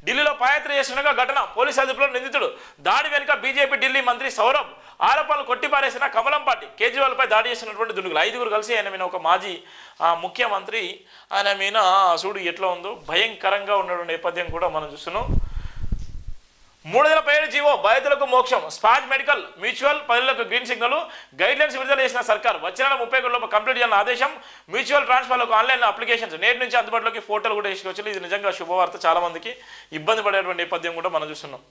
ఢిల్లీలో పాదయాత్ర చేస్తుండగా ఘటన, పోలీసు అదుపులో నిందితుడు. దాడి వెనుక బీజేపీ ఢిల్లీ మంత్రి సౌరభ్, ఆరోపణలు కొట్టిపారేసిన కమలం పార్టీ. కేజ్రీవాల్పై దాడి చేస్తున్నటువంటి దుండుగులు 5గురు కలిసి ఆయన మీద ఒక మాజీ ముఖ్యమంత్రి ఆయన మీద చూడు ఎట్లా ఉందో భయంకరంగా ఉన్న నేపథ్యం కూడా మనం చూస్తున్నాం. 3,000 జీవో, బాధితులకు మోక్షం, స్పాజ్ మెడికల్ మ్యూచువల్ పనులకు గ్రీన్ సిగ్నల్, గైడ్లైన్స్ విడుదల చేసిన సర్కార్. వచ్చే నెల 30 లోపు కంప్లీట్ చేయాలని ఆదేశం. మ్యూచువల్ ట్రాన్స్ఫర్లకు ఆన్లైన్ అప్లికేషన్స్ నేటి నుంచి అందుబాటులోకి. ఫోటోలు కూడా తీసుకొచ్చి ఇది నిజంగా శుభవార్త. చాలా మందికి ఇబ్బంది పడేటువంటి నేపథ్యం కూడా మనం చూస్తున్నాం.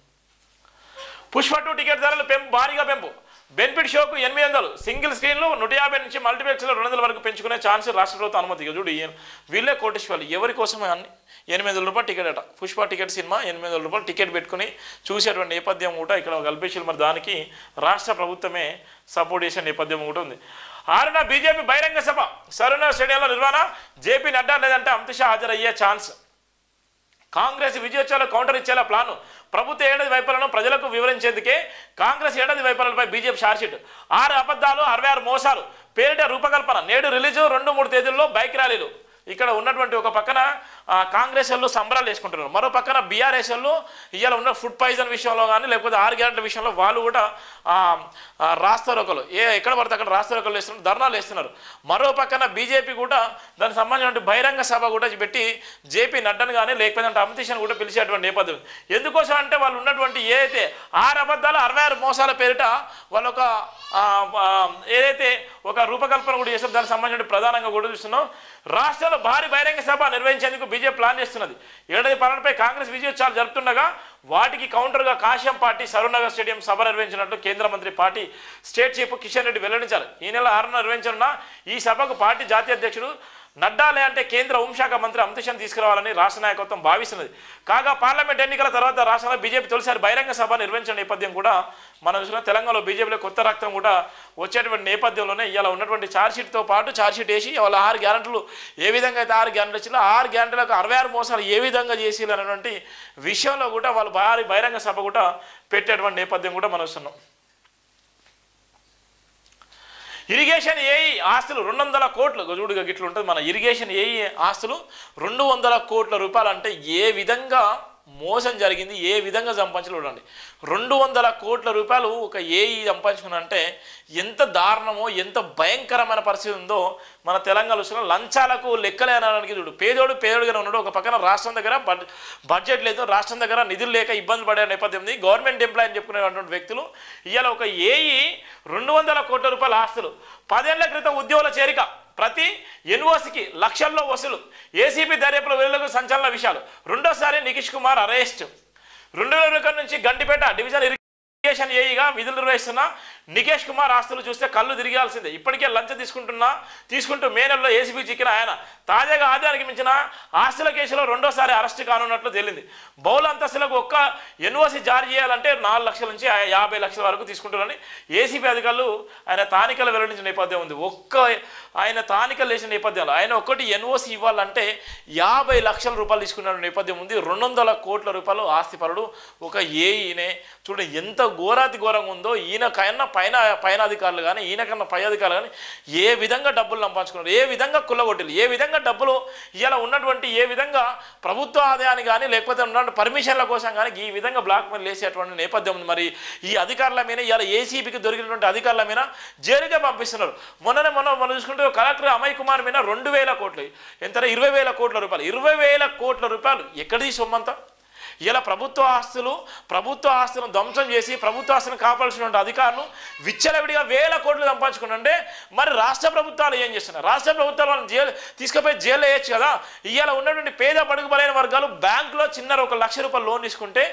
పుష్ప 2 టికెట్ ధరలు భారీగా పెంపు. బెనిఫిట్ షోకు 800, సింగిల్ స్క్రీన్లు 150 నుంచి మల్టీప్లెక్స్లో 200 వరకు పెంచుకునే ఛాన్స్ రాష్ట్ర ప్రభుత్వం అనుమతి. చూడు వీళ్ళే కోటేశ్వర్లు, ఎవరి కోసమే అన్ని 800 రూపాయలు టికెట్ అట. పుష్ప టికెట్ సినిమా 800 రూపాయలు టికెట్ పెట్టుకుని చూసేటువంటి నేపథ్యం కూడా ఇక్కడ కల్పించారు. మరి దానికి రాష్ట్ర ప్రభుత్వమే సపోర్ట్ చేసే నేపథ్యం కూడా ఉంది. 6న బీజేపీ బహిరంగ సభ, సరూనగర్ స్టేడియంలో నిర్వహణ. జేపీ నడ్డా లేదంటే అమిత్ షా హాజరయ్యే ఛాన్స్. కాంగ్రెస్ విజయోత్సవాలు కౌంటర్ ఇచ్చేలా ప్లాను. ప్రభుత్వ ఏడాది వైఫల్యాలను ప్రజలకు వివరించేందుకే కాంగ్రెస్ ఏడాది వైఫల్యాలపై బీజేపీ షార్ట్షీట్. 6 అబద్ధాలు 66 మోసాలు పేరిట రూపకల్పన. నేడు రిలీజు, 2-3 తేదీల్లో బైక్ ర్యాలీలు. ఇక్కడ ఉన్నటువంటి ఒక పక్కన కాంగ్రెస్ వాళ్ళు సంబరాలు చేసుకుంటున్నారు, మరో పక్కన బీఆర్ఎస్ వాళ్ళు ఇవాళ ఉన్న ఫుడ్ పాయిజన్ విషయంలో కానీ లేకపోతే 6 గ్యారెంటీల విషయంలో వాళ్ళు కూడా రాస్తారోకలు ఎక్కడ పడితే అక్కడ రాస్తారోకలు వేస్తున్నారు, ధర్నాలు వేస్తున్నారు. మరో పక్కన బీజేపీ కూడా దానికి సంబంధించిన బహిరంగ సభ కూడా పెట్టి జేపీ నడ్డాను కానీ లేకపోతే అమిత్ షాను కూడా పిలిచేటువంటి నేపథ్యం. ఎందుకోసం అంటే వాళ్ళు ఉన్నటువంటి ఏదైతే 6 అబద్ధాలు 66 మోసాల పేరిట వాళ్ళు ఒక ఏదైతే ఒక రూపకల్పన కూడా చేస్తారు. దానికి సంబంధించిన ప్రధానంగా కూడా చూస్తున్నాం. రాష్ట్రంలో భారీ బహిరంగ సభ నిర్వహించేందుకు బీజేపీ ప్లాన్ చేస్తున్నది. ఏడాది పాలనపై కాంగ్రెస్ విజయోత్సవాలు జరుపుతుండగా వాటికి కౌంటర్గా కాశ్యం పార్టీ సరూనగర్ స్టేడియం సభ నిర్వహించినట్లు కేంద్ర మంత్రి party state chief Kishan Reddy వెల్లడించారు. ఈ నెల 6న నిర్వహించనున్న ఈ సభకు పార్టీ జాతీయ అధ్యక్షుడు నడ్డాలే అంటే కేంద్ర హోంశాఖ మంత్రి అమిత్ షాను తీసుకురావాలని రాష్ట్ర నాయకత్వం భావిస్తున్నది. కాగా పార్లమెంట్ ఎన్నికల తర్వాత రాష్ట్రంలో బీజేపీ తొలిసారి బహిరంగ సభ నిర్వహించిన నేపథ్యం కూడా మనం చూసిన. తెలంగాణలో బీజేపీలో కొత్త రక్తం కూడా వచ్చేటువంటి నేపథ్యంలోనే ఇలా ఉన్నటువంటి ఛార్జ్షీట్తో పాటు ఛార్జ్షీట్ వేసి వాళ్ళ 6 గ్యారెంటీలు ఏ విధంగా అయితే 6 గ్యారెంటీలు వచ్చినా 6 గ్యారెంటీలకు 66 మోసాలు ఏ విధంగా చేసి అనేటువంటి విషయంలో కూడా వాళ్ళు భారీ బహిరంగ సభ కూడా పెట్టేటువంటి నేపథ్యం కూడా మనం చూస్తున్నాం. ఇరిగేషన్ ఏఈ ఆస్తులు 200 కోట్లు. చూడుగా గిట్లు ఉంటుంది మన ఇరిగేషన్ ఏఈ ఆస్తులు 200 కోట్ల రూపాయలు. అంటే ఏ విధంగా మోసం జరిగింది, ఏ విధంగా సంపాదించాలో చూడండి. 200 కోట్ల రూపాయలు ఒక ఏఈ సంపాదించుకున్నంటే ఎంత దారుణమో ఎంత భయంకరమైన పరిస్థితి ఉందో మన తెలంగాణలో చూసిన. లంచాలకు లెక్కలే అనడానికి చూడు, పేదోడుగానే ఉన్నాడు. ఒక పక్కన రాష్ట్రం దగ్గర బడ్జెట్ లేదు, రాష్ట్రం దగ్గర నిధులు లేక ఇబ్బంది పడే నేపథ్యం ఉంది. గవర్నమెంట్ ఎంప్లాయీ అని చెప్పుకునేటువంటి వ్యక్తులు ఇవాళ ఒక ఏఈ 200 కోట్ల రూపాయల ఆస్తులు. 10 ఏళ్ల క్రితం ఉద్యోగుల చేరిక ప్రతి ఎన్ఓసికి లక్షల్లో వసూలు, ఏసీబీ దర్యాప్తులో వెలుగులోకి సంచలన విషయాలు, రెండోసారి నితీష్ కుమార్ అరెస్ట్. 2021 నుంచి గండిపేట డివిజన్ ఇరిగేషన్ ఏఈగా విధులు నిర్వహిస్తున్న నితీష్ కుమార్ ఆస్తులు చూస్తే కళ్ళు తిరిగాల్సిందే. ఇప్పటికే లంచం తీసుకుంటూ మే నెలలో ఏసీబీ చిక్కిన ఆయన తాజాగా ఆదాయానికి మించిన ఆస్తుల కేసులో రెండోసారి అరెస్టు కానున్నట్లు తేలింది. బహుళ అంతస్తులకు ఒక్క ఎన్ఓసి జారీ చేయాలంటే 4 లక్షల నుంచి 50 లక్షల వరకు తీసుకుంటారని ఏసీబీ అధికారులు ఆయన తానికలు వెల్లడించిన నేపథ్యం ఉంది. ఆయన తానికలు వేసిన నేపథ్యంలో ఆయన ఒక్కటి ఎన్ఓసి ఇవ్వాలంటే 50 లక్షల రూపాయలు తీసుకున్న నేపథ్యం ఉంది. 200 కోట్ల రూపాయలు ఆస్తిపరుడు ఒక ఏఈనే. చూడండి ఎంత ఘోరాతి ఘోరంగా ఉందో. ఈయనకన్నా పైన అధికారులు కానీ ఈయనకన్నా పై అధికారులు కానీ ఏ విధంగా డబ్బులు సంపాదించుకున్నారు, ఏ విధంగా కుల్లగొట్టిలు, ఏ విధంగా డబ్బులు ఇలా ఉన్నటువంటి, ఏ విధంగా ప్రభుత్వ ఆదాయాన్ని కానీ లేకపోతే ఉన్నటువంటి పర్మిషన్ల కోసం కానీ ఈ విధంగా బ్లాక్ మెయిల్ వేసేటువంటి నేపథ్యం ఉంది. మరి ఈ అధికారుల మీద ఇలా ఏసీబీకి దొరికినటువంటి అధికారుల మీద జైలుగా పంపిస్తున్నారు. మొన్న చూసుకుంటే కలెక్టర్ అమయ్ కుమార్ మీద 2,000 కోట్లు, ఎంత 20,000 కోట్ల రూపాయలు, 20,000 కోట్ల రూపాయలు ఎక్కడిది సొమ్మంతా? ఇలా ప్రభుత్వ ఆస్తులను ధ్వంసం చేసి ప్రభుత్వ ఆస్తులను కాపాల్సినటువంటి అధికారులు విచ్చలవిడిగా 1,000 కోట్లు సంపాదించుకుంటే మరి రాష్ట్ర ప్రభుత్వాలు ఏం చేస్తున్నారు? రాష్ట్ర ప్రభుత్వాలు వాళ్ళని తీసుకుపోయి జైలు వేయచ్చు కదా. ఇవాళ ఉన్నటువంటి పేద బడుగు బలైన వర్గాలు బ్యాంకులో చిన్నర 1 లక్ష రూపాయలు లోన్ తీసుకుంటే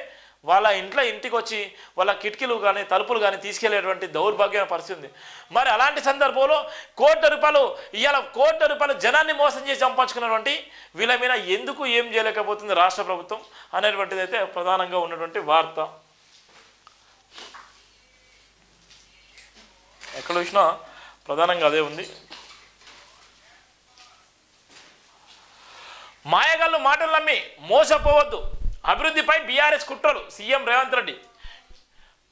వాళ్ళ ఇంటికి వచ్చి వాళ్ళ కిటికీలు కానీ తలుపులు కానీ తీసుకెళ్లేటువంటి దౌర్భాగ్యమైన పరిస్థితి ఉంది. మరి అలాంటి సందర్భంలో ఇవాళ కోట్ల రూపాయలు జనాన్ని మోసం చేసి సంపాదించుకున్నటువంటి వీళ్ళ మీద ఎందుకు ఏం చేయలేకపోతుంది రాష్ట్ర ప్రభుత్వం అనేటువంటిది అయితే ప్రధానంగా ఉన్నటువంటి వార్త. ఎక్కడ చూసినా ప్రధానంగా అదే ఉంది. మాయగాళ్ళు మాటలు నమ్మి మోసపోవద్దు, అభివృద్ధిపై బీఆర్ఎస్ కుట్రలు, సీఎం రేవంత్ రెడ్డి.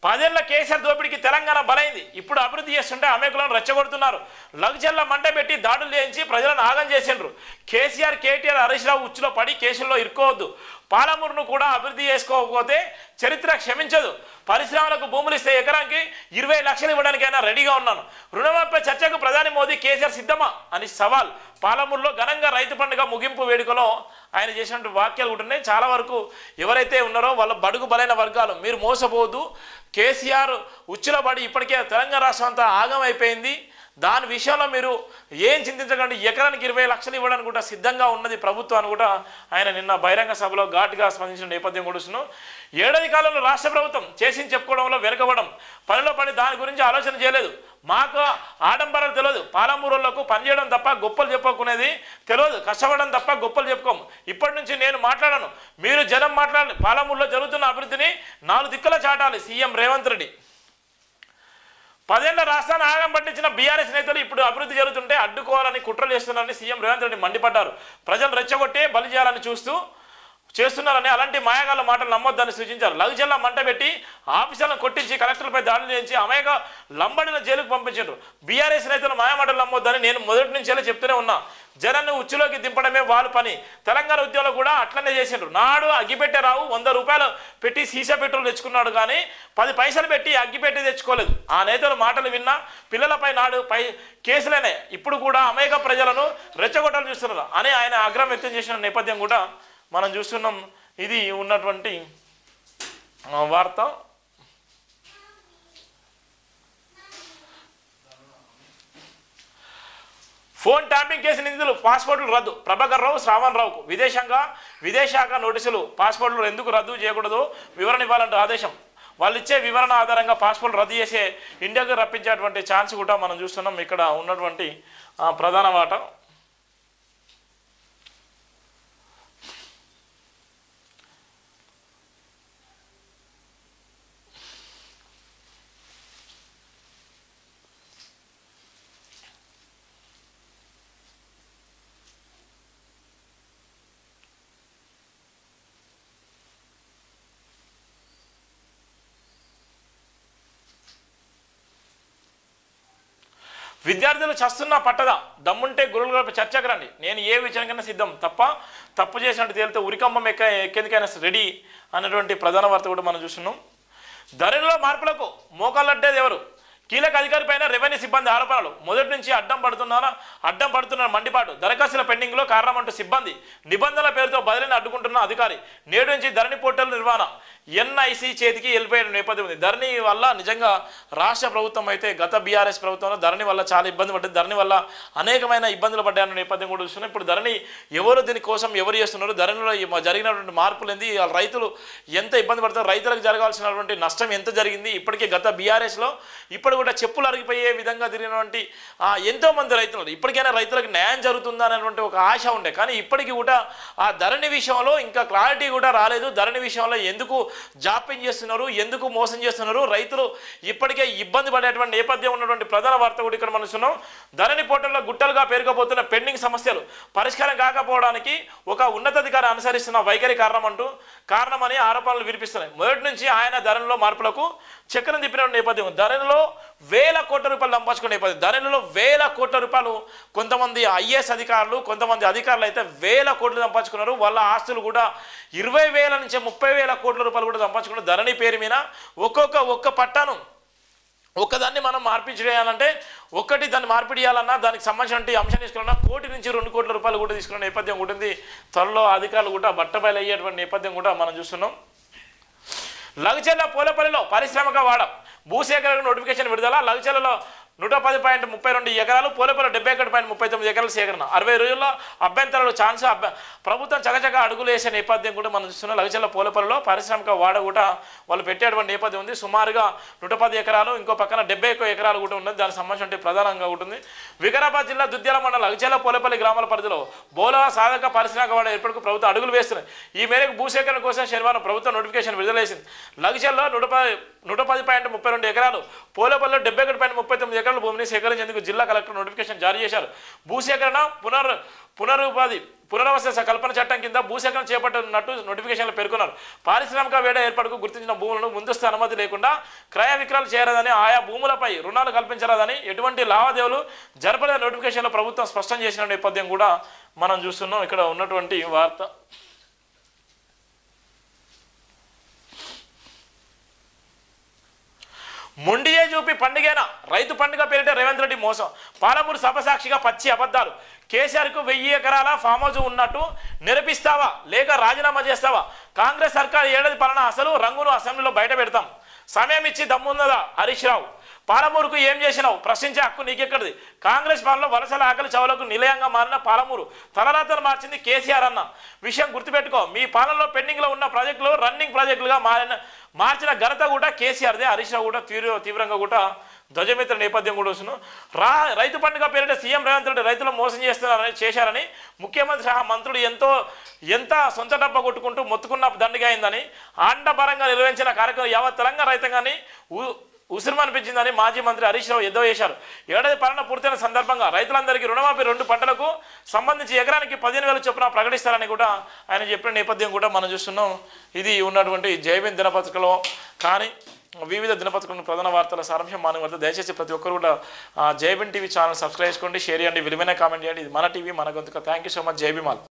10 ఏళ్ల కేసీఆర్ దోపిడీకి తెలంగాణ బలైంది. ఇప్పుడు అభివృద్ధి చేస్తుంటే అమేకులను రెచ్చగొడుతున్నారు. లగ్జర్ల మంట పెట్టి దాడులు చేయించి ప్రజలను ఆగం చేసిండ్రు. కేసీఆర్, కేటీఆర్, హరీష్ రావు ఉచ్చులో పడి కేసుల్లో ఇరుక్కోవద్దు. పాలమూరును కూడా అభివృద్ధి చేసుకోకపోతే చరిత్ర క్షమించదు. పరిశ్రమలకు భూములు ఇస్తే ఎకరానికి 20 లక్షలు ఇవ్వడానికైనా రెడీగా ఉన్నాను. రుణమాఫీపై చర్చకు ప్రధాని మోదీ, కేసీఆర్ సిద్ధమా అని సవాల్. పాలమూరులో ఘనంగా రైతు పండుగ ముగింపు వేడుకలో ఆయన చేసినటువంటి వాక్యాలు కూడా ఉన్నాయి. చాలా వరకు ఎవరైతే ఉన్నారో వాళ్ళ బడుగు బలైన వర్గాలు మీరు మోసపోవద్దు. కేసీఆర్ ఉచ్చులో పడి ఇప్పటికే తెలంగాణ రాష్ట్రం అంతా ఆగం అయిపోయింది. దాని విషయంలో మీరు ఏం చింతించకండి. ఎకరానికి 20 లక్షలు ఇవ్వడానికి కూడా సిద్ధంగా ఉన్నది ప్రభుత్వం అని కూడా ఆయన నిన్న బహిరంగ సభలో ఘాటుగా స్పందించిన నేపథ్యం కూడా చూస్తున్నాం. ఏడాది కాలంలో రాష్ట్ర ప్రభుత్వం చేసింది చెప్పుకోవడంలో వెనుకబడం, పనిలో పని దాని గురించి ఆలోచన చేయలేదు. మాకు ఆడంబరాలు తెలియదు. పాలమూరులకు పనిచేయడం తప్ప గొప్పలు చెప్పుకునేది తెలియదు, కష్టపడడం తప్ప గొప్పలు చెప్పుకోము. ఇప్పటి నుంచి నేను మాట్లాడను, మీరు జనం మాట్లాడాలి. పాలమూరులో జరుగుతున్న అభివృద్ధిని 4 దిక్కుల చాటాలి సీఎం రేవంత్ రెడ్డి. 10 ఏళ్ల రాష్ట్రాన్ని ఆగం పట్టించిన బీఆర్ఎస్ నేతలు ఇప్పుడు అభివృద్ధి జరుగుతుంటే అడ్డుకోవాలని కుట్రలు చేస్తున్నారని సీఎం రేవంత్ రెడ్డి మండిపడ్డారు. ప్రజలు రెచ్చగొట్టి బలి చేయాలని చేస్తున్నారని అలాంటి మాయగాళ్ళ మాటలు నమ్మొద్దని సూచించారు. లగ్జర్ల మంట పెట్టి ఆఫీసులను కొట్టించి కలెక్టర్లపై దాడులు చేయించి అమాయక లంబడిన జైలుకు పంపించారు. బీఆర్ఎస్ నేతలు మాయమాటలు నమ్మొద్దని నేను మొదటి నుంచే చెప్తూనే ఉన్నా. జనాన్ని ఉచ్చులోకి దింపడమే వాళ్ళ పని. తెలంగాణ ఉద్యోగులు కూడా అట్లనే చేసిండ్రు. నాడు అగ్గిపెట్టే రావు 100 రూపాయలు పెట్టి సీసా పెట్రోల్ తెచ్చుకున్నాడు కానీ 10 పైసలు పెట్టి అగ్గిపెట్టి తెచ్చుకోలేదు. ఆ నేతలు మాటలు విన్నా పిల్లలపై నాడు కేసులనే ఇప్పుడు కూడా అమాయక ప్రజలను రెచ్చగొట్టాలు చూస్తున్నారు అని ఆయన ఆగ్రహం వ్యక్తం చేసిన నేపథ్యం కూడా మనం చూస్తున్నాం. ఇది ఉన్నటువంటి వార్త. ఫోన్ ట్యాపింగ్ కేసు నిందితులు పాస్పోర్టులు రద్దు. ప్రభాకర్ రావు, శ్రావణ్ రావుకు విదేశాంగ నోటీసులు. పాస్పోర్టులు ఎందుకు రద్దు చేయకూడదు వివరణ ఇవ్వాలంటే ఆదేశం. వాళ్ళు ఇచ్చే వివరణ ఆధారంగా పాస్పోర్ట్ రద్దు చేసే ఇండియాకు రప్పించేటువంటి ఛాన్స్ కూడా మనం చూస్తున్నాం. ఇక్కడ ఉన్నటువంటి ప్రధాన వాట. విద్యార్థులు చస్తున్నా పట్టదా, దమ్ముంటే గురువులపై చర్చకు రండి, నేను ఏ విషయానికైనా సిద్ధం, తప్పు చేసినట్టు తేలితే ఉరికమ్మం ఎక్కేందుకైనా రెడీ అనేటువంటి ప్రధాన వార్త కూడా మనం చూస్తున్నాం. ధరలో మార్పులకు మోకాళ్ళడ్డేది ఎవరు? కీలక అధికారి పైన రెవెన్యూ సిబ్బంది ఆరోపణలు. మొదటి నుంచి అడ్డం పడుతున్న మండిపాటు. దరఖాస్తుల పెండింగ్లో కారణమంటూ సిబ్బంది. నిబంధనల పేరుతో బదిలీని అడ్డుకుంటున్న అధికారి. నేడు నుంచి ధరణి పోర్టల్ నిర్వహణ ఎన్ఐసి చేతికి వెళ్ళిపోయిన నేపథ్యం ఉంది. ధరణి వల్ల నిజంగా రాష్ట్ర ప్రభుత్వం అయితే గత బీఆర్ఎస్ ప్రభుత్వంలో ధరణి వల్ల చాలా ఇబ్బంది పడ్డది, ధరణి వల్ల అనేకమైన ఇబ్బందులు పడ్డాయన్న నేపథ్యం కూడా చూస్తున్నాం. ఇప్పుడు ధరణి ఎవరు దీనికోసం ఎవరు చేస్తున్నారు, ధరణిలో జరిగినటువంటి మార్పులు ఏంది, రైతులు ఎంత ఇబ్బంది పడతారు, రైతులకు జరగాల్సినటువంటి నష్టం ఎంత జరిగింది, ఇప్పటికే గత బీఆర్ఎస్లో ఇప్పుడు కూడా చెప్పులు అరిగిపోయే విధంగా తిరిగినటువంటి ఎంతోమంది రైతులు, ఇప్పటికైనా రైతులకు న్యాయం జరుగుతుందా అనేటువంటి ఒక ఆశ ఉండే. కానీ ఇప్పటికీ కూడా ఆ ధరణి విషయంలో ఇంకా క్లారిటీ కూడా రాలేదు. ధరణి విషయంలో ఎందుకు జాప్యం చేస్తున్నారు, ఎందుకు మోసం చేస్తున్నారు, రైతులు ఇప్పటికే ఇబ్బంది పడేటువంటి నేపథ్యం ఉన్నటువంటి ప్రధాన వార్త కూడా ఇక్కడ మనం చూస్తున్నాం. ధరణి పోర్టల్లో గుట్టలుగా పేరుకుపోతున్న పెండింగ్ సమస్యలు పరిష్కారం కాకపోవడానికి ఒక ఉన్నతాధికారి అనుసరిస్తున్న వైఖరి కారణమని ఆరోపణలు వినిపిస్తున్నాయి. మొదటి నుంచి ఆయన ధరణిలో మార్పులకు చక్రం తిప్పిన నేపథ్యం, ధరణిలో వేల కోట్ల రూపాయలు సంపాదించుకునే నేపథ్యం, ధరణిలో వేల కోట్ల రూపాయలు కొంతమంది ఐఏఎస్ అధికారులు, కొంతమంది అధికారులు అయితే వేల కోట్లు సంపాదించుకున్నారు. వాళ్ళ ఆస్తులు కూడా 20,000 నుంచి 30,000 కోట్ల రూపాయలు కూడా సంపాదించుకున్నారు. ధరణి పేరు మీద ఒక్క పట్టాను ఒక్కదాన్ని మనం మార్పిడి చేయాలంటే దాన్ని మార్పిడి చేయాలన్నా దానికి సంబంధించిన అంశం తీసుకున్నా 1 కోటి నుంచి 2 కోట్ల రూపాయలు కూడా తీసుకున్న నేపథ్యం ఉంటుంది. త్వరలో అధికారులు కూడా బట్టబయలు అయ్యేటువంటి నేపథ్యం కూడా మనం చూస్తున్నాం. లగచర్ల పోలేపల్లిలో పారిశ్రామిక వాడ భూసేకరణకు నోటిఫికేషన్ విడుదల. లగచర్లలో 110.32 ఎకరాలు, పోలేపల్లి 71.39 ఎకరాల సేకరణ. 60 రోజుల్లో అభ్యంతరాలు ఛాన్స్. ప్రభుత్వం చకచక అడుగులు వేసే నేపథ్యం కూడా మనం చూస్తున్నాం. లగచర్ల పోలేపల్లిలో పారిశ్రామిక వాడ కూడా వాళ్ళు పెట్టేటువంటి నేపథ్యం ఉంది. సుమారుగా 110 ఎకరాలు, ఇంకో పక్కన 71 ఎకరాలు కూడా ఉన్నది. దానికి సంబంధించి ప్రధానంగా ఉంటుంది. వికారాబాద్ జిల్లా దుద్యాల మండలం లగచర్ల పోలేపల్లి గ్రామాల పరిధిలో బోలా సాధక పారిశ్రామిక వాడ ఏర్పాటుకు ప్రభుత్వం అడుగులు వేస్తున్నాయి. ఈ మేరకు భూసేకరణ కోసం శనివారం ప్రభుత్వం నోటిఫికేషన్ విడుదల చేసింది. లగచర్లలో 110.32 ఎకరాలు, పోలేపల్లిలో 71.39 ఎకరాల భూమిని సేకరించేందుకు జిల్లా కలెక్టర్ నోటిఫికేషన్ జారీ చేశారు. భూసేకరణ పునరావాస కల్పన చట్టం కింద భూసేకరణ చేపట్టనున్నట్టు నోటిఫికేషన్లో పేర్కొన్నారు. పారిశ్రామిక వేడ ఏర్పాటుకు గుర్తించిన భూములను ముందస్తు అనుమతి లేకుండా క్రయ విక్రయాలు చేయరాదని, ఆయా భూములపై రుణాలు కల్పించరాదని, ఎటువంటి లావాదేవీలు జరపలేని నోటిఫికేషన్లో ప్రభుత్వం స్పష్టం చేసిన నేపథ్యం కూడా మనం చూస్తున్నాం. ఇక్కడ ఉన్నటువంటి వార్త మొండియే చూపి పండుగేనా, రైతు పండుగ పేరిట రేవంత్ రెడ్డి మోసం. పాలమూరు సభ సాక్షిగా పచ్చి అబద్ధాలు. కేసీఆర్కు 1000 ఎకరాల ఫామ్ హౌస్ ఉన్నట్టు నిరూపిస్తావా లేక రాజీనామా చేస్తావా? కాంగ్రెస్ సర్కార్ ఏడాది పాలన అసలు రంగును అసెంబ్లీలో బయట పెడతాం. సమయం ఇచ్చి దమ్మున్నదా హరీష్ రావు? పాలమూరుకు ఏం చేసినావు ప్రశ్నించే హక్కు నీకెక్కడిది? కాంగ్రెస్ పాలనలో వలసల ఆకలి చౌలకు నిలయంగా మారిన పాలమూరు తలరాతను మార్చింది కేసీఆర్ అన్న విషయం గుర్తుపెట్టుకో. మీ పాలనలో పెండింగ్లో ఉన్న ప్రాజెక్టులు రన్నింగ్ ప్రాజెక్టులుగా మార్చిన ఘనత కూడా కేసీఆర్దే. హరీష్ రావు కూడా తీవ్రంగా కూడా ధ్వజమిత్ర నేపథ్యం కూడా వస్తున్నాం. రైతు పండుగ పేరిట సీఎం రేవంత్ రెడ్డి రైతులను మోసం చేశారని ముఖ్యమంత్రి సహా మంత్రులు ఎంత సొంత డబ్బా కొట్టుకుంటూ మొత్తుకున్న దండిగా అయిందని, ఆండపరంగా నిర్వహించిన కార్యక్రమం యావత్ తెలంగాణ రైతాంగాన్ని ఉసిరిమనిపించిందని మాజీ మంత్రి హరీష్ రావు ఎద్దో చేశారు. ఏడాది పాలన పూర్తయిన సందర్భంగా రైతులందరికీ రుణమాఫీ 2 పంటలకు సంబంధించి ఎకరానికి 15,000 చొప్పున ప్రకటిస్తారని కూడా ఆయన చెప్పిన నేపథ్యం కూడా మనం చూస్తున్నాం. ఇది ఉన్నటువంటి జైబీన్ దినపత్రికలో కానీ వివిధ దినపత్రికలను ప్రధాన వార్తల సారాంశం మానవ వార్త. దయచేసి ప్రతి ఒక్కరు కూడా జైబీన్ టీవీ ఛానల్ సబ్స్క్రైబ్ చేసుకోండి, షేర్ చేయండి, విలువైన కామెంట్ చేయండి. ఇది మన టీవీ, మన గొంతుక. Thank you so much. Jai Bhim all.